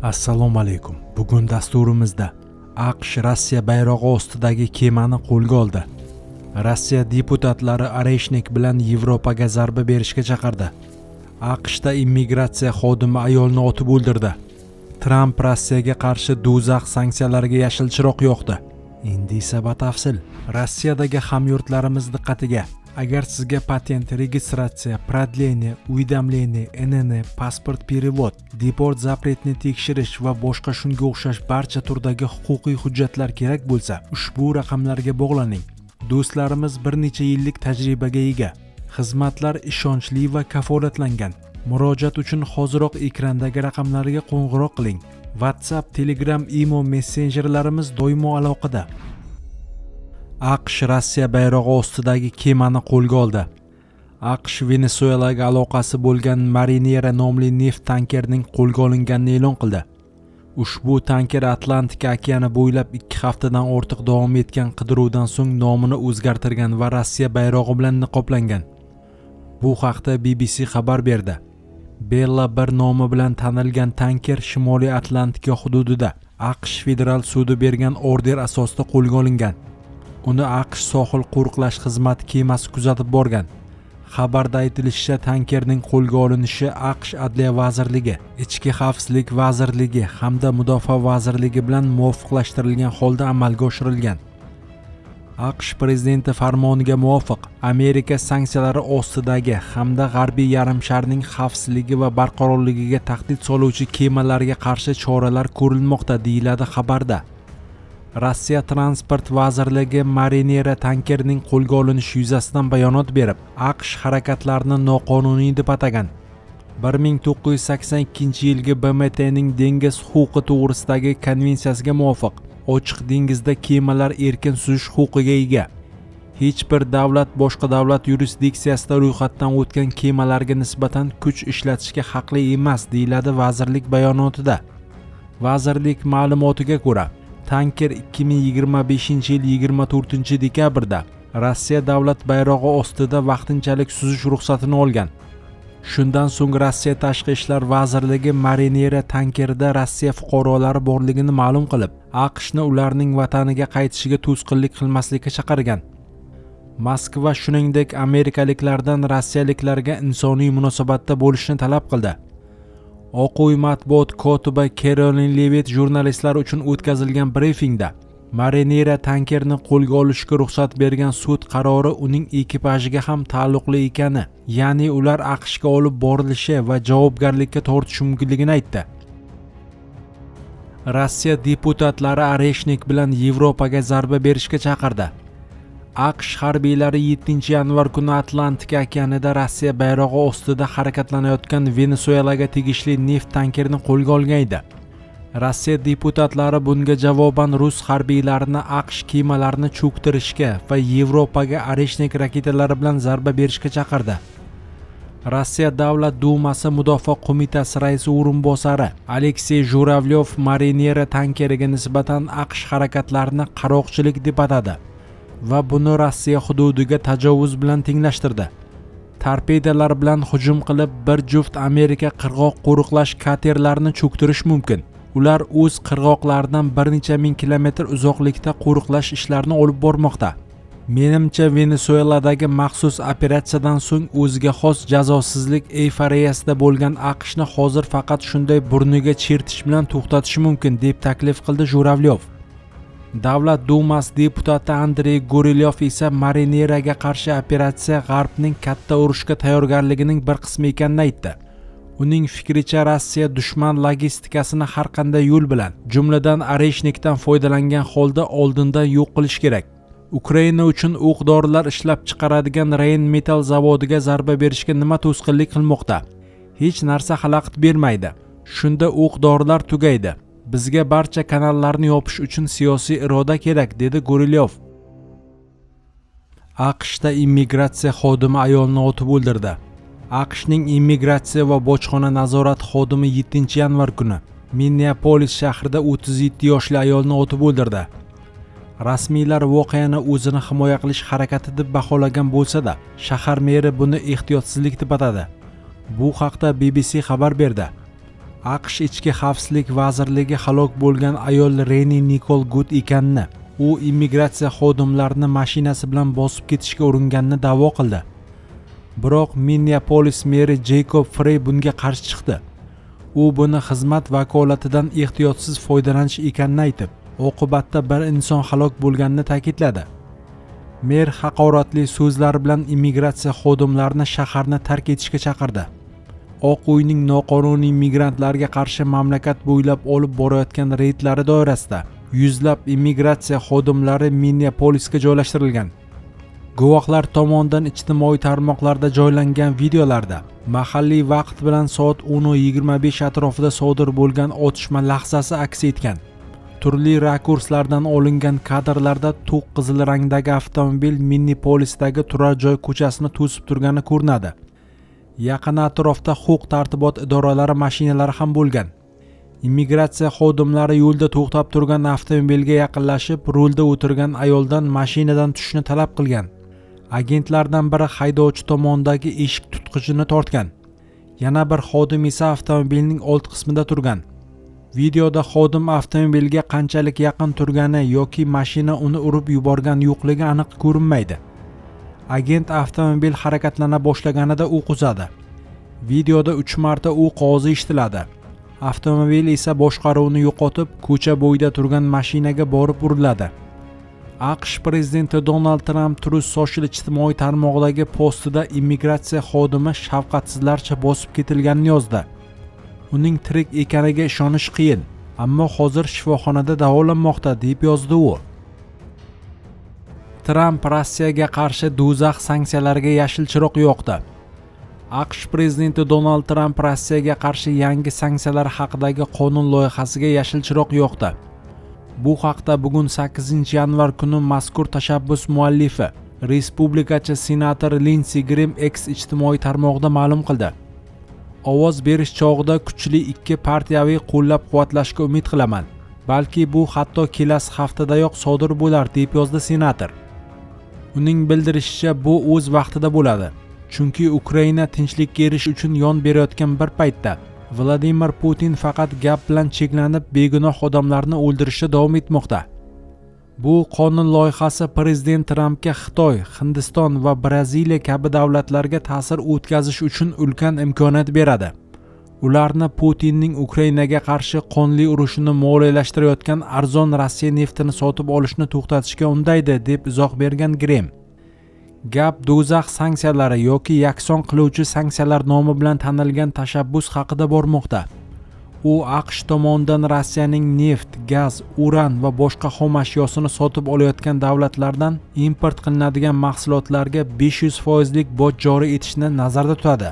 Assalomu alaykum. Bugun dasturimizda AQSh Rossiya bayrog'i ostidagi kemani qo'lga oldi. Rossiya deputatlari Oreshnik bilan Yevropaga zarba berishga chaqirdi. AQShda immigratsiya xodimi ayolni otib o'ldirdi. Tramp Rossiyaga qarshi do'zax sanksiyalariga yashil chiroq yoqdi. Endi esa batafsil. Rossiyadagi hamyurtlarimiz diqqatiga. Agar sizga patent, registratsiya, продление, уведомление, NN, pasport perevod, deport zapretni tekshirish va boshqa shunga o'xshash barcha turdagi huquqiy hujjatlar kerak bo'lsa, ushbu raqamlarga bog'laning. Do'stlarimiz bir necha yillik tajribaga ega. Xizmatlar ishonchli va kafolatlangan. Murojaat uchun hoziroq ekrandagi raqamlarga qo'ng'iroq qiling. WhatsApp, Telegram, Imo messenjerlarimiz doimo aloqada. AQSh Rossiya bayrog'i ostidagi kemani qo'lga oldi. AQSh Venesuelaga aloqasi bo'lgan Marinera nomli neft tankerining qo'lga olinganini e'lon qildi. Ushbu tanker Atlantika okeani bo'ylab 2 haftadan ortiq davom etgan qidiruvdan so'ng nomini o'zgartirgan va Rossiya bayrog'i bilan niqoblangan. Bu haqda BBC xabar berdi. Bella bir nomi bilan tanilgan tanker Shimoliy Atlantika hududida AQSh federal sudi bergan order asosida qo'lga olingan. Uni AQSh sohil qo'riqlash xizmati kemasi kuzatib borgan. Xabarda aytilishicha, tankerning qo'lga olinishi AQSh Adliya vazirligi, Ichki xavfsizlik vazirligi hamda Mudofaa vazirligi bilan muvofiqlashtirilgan holda amalga oshirilgan. AQSh prezidenti farmoniga muvofiq, Amerika sanksiyalari ostidagi hamda G'arbiy yarim sharning xavfsizligi va barqarorligiga tahdid soluvchi kemalarga qarshi choralar ko'rilmoqda, deyiladi xabarda. Rossiya transport vazirligi Marinera tankerining qo'lga olinishi yuzasidan bayonot berib, AQSh harakatlarini noqonuniy deb atagan. 1982-yilgi BMTning dengiz huquqi to'g'risidagi konvensiyasiga muvofiq, ochiq dengizda kemalar erkin suzish huquqiga ega. Hech bir davlat boshqa davlat yurisdiksiyasida ro'yxatdan o'tgan kemalarga nisbatan kuch ishlatishga haqli emas, deyiladi vazirlik bayonotida. Vazirlik ma'lumotiga ko'ra, tanker 2025-yil 24-dekabrda Rossiya davlat bayrog'i ostida vaqtinchalik suzish ruxsatini olgan. Shundan so'ng Rossiya Tashqi ishlar vazirligi Marinera tankerida Rossiya fuqarolari borligini ma'lum qilib, AQShni ularning vataniga qaytishiga to'sqinlik qilmaslikka chaqirgan. Moskva shuningdek amerikaliklardan rossiyaliklarga insoniy munosabatda bo'lishni talab qildi. Oq uy matbuot kotibi Caroline Levitt jurnalistlar uchun o'tkazilgan brifingda Marinera tankerni qo'lga olishga ruxsat bergan sud qarori uning ekipajiga ham taalluqli ekani, ya'ni ular AQShga olib borilishi va javobgarlikka tortishi mumkinligini aytdi. Rossiya deputatlari Oreshnik bilan Yevropaga zarba berishga chaqirdi. AQSh harbiylari 7-yanvar kuni Atlantika okeanida Rossiya bayrog'i ostida harakatlanayotgan Venesuelaga tegishli neft tankerini qo'lga olgan edi. Rossiya deputatlari bunga javoban rus harbiylarini AQSh kemalarini cho'ktirishga va Yevropaga Oreshnik raketalari bilan zarba berishga chaqirdi. Rossiya Davlat dumasi Mudofaa qo'mitasi raisi o'rinbosari Aleksey Juravyov Marinera tankeriga nisbatan AQSh harakatlarini qaroqchilik deb atadi va buni Rossiya hududiga tajovuz bilan tenglashtirdi. Torpedalar bilan hujum qilib, bir juft Amerika qirg'oq qo'riqlash katerlarini cho'ktirish mumkin. Ular o'z qirg'oqlaridan bir necha ming kilometr uzoqlikda qo'riqlash ishlarini olib bormoqda. Menimcha, Venesueladagi maxsus operatsiyadan so'ng o'ziga xos jazosizlik eyforiyasida bo'lgan AQShni hozir faqat shunday burniga chertish bilan to'xtatish mumkin, deb taklif qildi Juravyov. Davlat dumasi deputati Andrey Gorilyov esa Marineraga qarshi operatsiya G'arbning katta urushga tayyorgarligining bir qismi ekanini aytdi. Uning fikricha, Rossiya dushman logistikasini har qanday yo'l bilan, jumladan Oreshnikdan foydalangan holda oldindan yo'q qilish kerak. Ukraina uchun o'q-dorilar ishlab chiqaradigan Rheinmetall zavodiga zarba berishga nima to'sqinlik qilmoqda? Hech narsa xalaqit bermaydi. Shunda o'q-dorilar tugaydi. Bizga barcha kanallarni yopish uchun siyosiy iroda kerak, dedi Gorilyov. AQShda immigratsiya xodimi ayolni otib o'ldirdi. AQShning immigratsiya va bojxona nazorati xodimi 7-yanvar kuni Minneapolis shahrida 37 yoshli ayolni otib o'ldirdi. Rasmiylar voqeani o'zini himoya qilish harakati deb baholagan bo'lsa-da, shahar meri buni ehtiyotsizlik deb atadi. Bu haqda BBC xabar berdi. AQSh ichki xavfsizlik vazirligi halok bo'lgan ayol Reni Nikol Gut ekanini, u immigratsiya xodimlarini mashinasi bilan bosib ketishga uringanini da'vo qildi. Biroq Minneapolis meri Jacob Frey bunga qarshi chiqdi. U buni xizmat vakolatidan ehtiyotsiz foydalanish ekanini aytib, oqibatda bir inson halok bo'lganini ta'kidladi. Mer haqoratli so'zlar bilan immigratsiya xodimlarini shaharni tark etishga chaqirdi. Oq uyning noqonuniy migrantlarga qarshi mamlakat bo'ylab olib borayotgan reydlari doirasida yuzlab immigratsiya xodimlari Minneapolisga joylashtirilgan. Guvohlar tomonidan ijtimoiy tarmoqlarda joylangan videolarda mahalliy vaqt bilan soat 10:25 atrofida sodir bo'lgan otishma lahzasi aks etgan. Turli rakurslardan olingan kadrlarda to'q qizil rangdagi avtomobil Minneapolisdagi turar joy ko'chasini to'sib turgani ko'rinadi. Yaqin atrofda huquq-tartibot idoralari mashinalari ham bo'lgan. Immigratsiya xodimlari yo'lda to'xtab turgan avtomobilga yaqinlashib, rulda o'tirgan ayoldan mashinadan tushishni talab qilgan. Agentlardan biri haydovchi tomondagi eshik tutqichini tortgan. Yana bir xodim esa avtomobilning old qismida turgan. Videoda xodim avtomobilga qanchalik yaqin turgani yoki mashina uni urib yuborgan yo'qligi aniq ko'rinmaydi. Agent avtomobil harakatlana boshlaganida o'q uzadi. Videoda 3 marta o'q ovozi eshitiladi. Avtomobil esa boshqaruvni yo'qotib, ko'cha bo'yida turgan mashinaga borib uriladi. AQSh prezidenti Donald Trump Truth Social ijtimoiy tarmog'idagi postida immigratsiya xodimi shafqatsizlarcha bosib ketilganini yozdi. Uning tirik ekaniga ishonish qiyin, ammo hozir shifoxonada davolanmoqda deb yozdi u. Tramp Rossiyaga qarshi do'zax sanksiyalariga yashil chiroq yoqdi. AQSh prezidenti Donald Trump Rossiyaga qarshi yangi sanksiyalar haqidagi qonun loyihasiga yashil chiroq yoqdi. Bu haqda bugun 8-yanvar kuni mazkur tashabbus muallifi, respublikachi senator Lindsey Graham X ijtimoiy tarmog'ida ma'lum qildi. Ovoz berish chog'ida kuchli ikki partiyaviy qo'llab-quvvatlashga umid qilaman. Balki bu hatto kelasi haftadayoq sodir bo'lar deb yozdi senator. Uning bildirishicha, bu o'z vaqtida bo'ladi. Chunki Ukraina tinchlikka erishish uchun yon berayotgan bir paytda Vladimir Putin faqat gap bilan cheklanib, begunoh odamlarni o'ldirishda davom etmoqda. Bu qonun loyihasi prezident Trampga Xitoy, Hindiston va Braziliya kabi davlatlarga ta'sir o'tkazish uchun ulkan imkoniyat beradi. Ularni Putinning Ukrainaga qarshi qonli urushini moliyalashtirayotgan arzon Rossiya neftini sotib olishni to'xtatishga undaydi, deb izoh bergan Graham. Gap do'zax sanksiyalari yoki yakson qiluvchi sanksiyalar nomi bilan tanilgan tashabbus haqida bormoqda. U AQSh tomonidan Rossiyaning neft, gaz, uran va boshqa xom ashyosini sotib olayotgan davlatlardan import qilinadigan mahsulotlarga 500% boj joriy etishni nazarda tutadi.